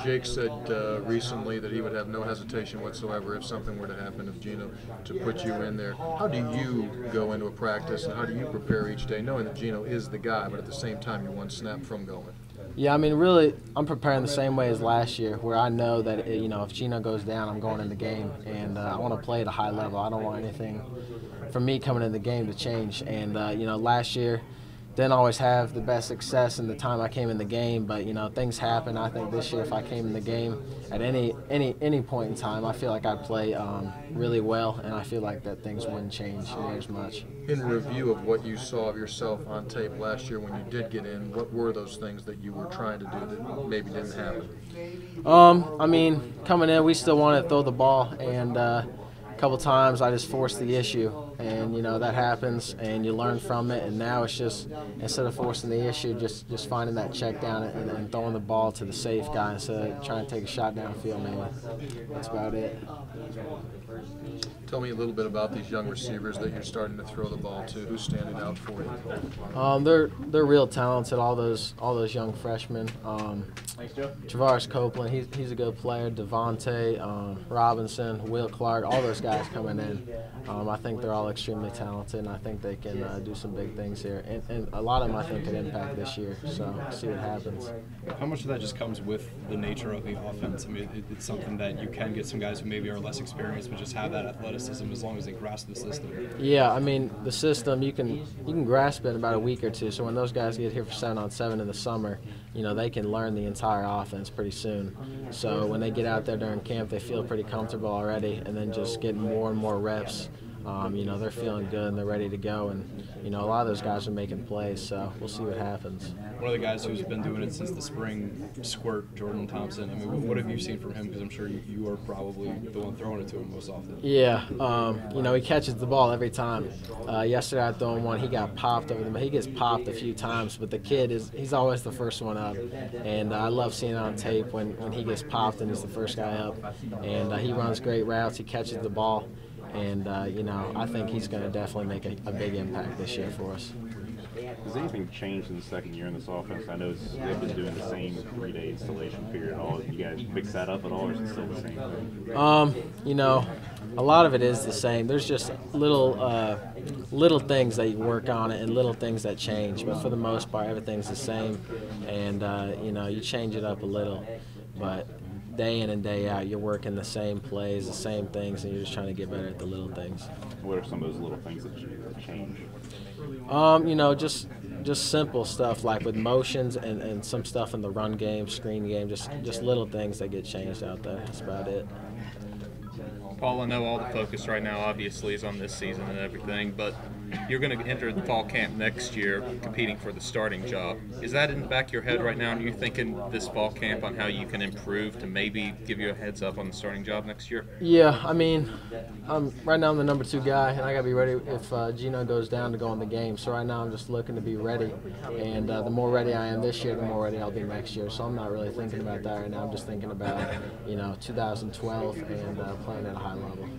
Jake said recently that he would have no hesitation whatsoever if something were to happen of Geno to put you in there. How do you go into a practice and how do you prepare each day knowing that Geno is the guy, but at the same time you're one snap from going? Yeah, I mean, really, I'm preparing the same way as last year, where I know that if Geno goes down, I'm going in the game, and I want to play at a high level. I don't want anything from me coming in the game to change. And last year didn't always have the best success in the time I came in the game, but things happen. I think this year, if I came in the game at any point in time, I feel like I'd play really well, and I feel like that things wouldn't change near as much. In review of what you saw of yourself on tape last year when you did get in, what were those things that you were trying to do that maybe didn't happen? I mean, coming in, we still wanted to throw the ball, and a couple times I just forced the issue, and that happens, and you learn from it. And now it's just, instead of forcing the issue, just finding that check down and throwing the ball to the safe guy instead of trying to take a shot downfield. Maybe that's about it. Tell me a little bit about these young receivers that you're starting to throw the ball to. Who's standing out for you? They're real talented. All those young freshmen. Travaris Copeland, he's a good player. Devontae, Robinson, Will Clark, all those guys coming in. I think they're all extremely talented, and I think they can do some big things here. And a lot of them I think could impact this year. So we'll see what happens. How much of that just comes with the nature of the offense? I mean, it's something that you can get some guys who maybe are less experienced but just have that athleticism as long as they grasp the system. Yeah, I mean, the system, you can grasp it in about a week or two. So when those guys get here for 7-on-7 in the summer, they can learn the entire offense pretty soon. So when they get out there during camp, they feel pretty comfortable already, and then just getting more and more reps. They're feeling good and they're ready to go, and a lot of those guys are making plays, so we'll see what happens. One of the guys who's been doing it since the spring, Squirt, Jordan Thompson. I mean, what have you seen from him? Because I'm sure you are probably the one throwing it to him most often. Yeah, he catches the ball every time. Yesterday I threw him one, he got popped over he gets popped a few times, but the kid he's always the first one up, and I love seeing it on tape when he gets popped and he's the first guy up, and he runs great routes, he catches the ball. And, I think he's going to definitely make a big impact this year for us. Has anything changed in the second year in this offense? I know they've been doing the same 3-day installation period. You guys mix that up at all, or is it still the same? A lot of it is the same. There's just little things that you work on it and little things that change. But for the most part, everything's the same. And, you change it up a little. But day in and day out, you're working the same plays, the same things, and you're just trying to get better at the little things. What are some of those little things that change? Just simple stuff like with motions and some stuff in the run game, screen game, just little things that get changed out there. That's about it. Paul, I know all the focus right now obviously is on this season and everything, but you're going to enter the fall camp next year competing for the starting job. Is that in the back of your head right now, and are you thinking this fall camp on how you can improve to maybe give you a heads up on the starting job next year? Yeah, I mean, right now I'm the number 2 guy, and I got to be ready if Geno goes down to go in the game. So right now I'm just looking to be ready, and the more ready I am this year, the more ready I'll be next year. So I'm not really thinking about that right now. I'm just thinking about 2012 and playing at a high level.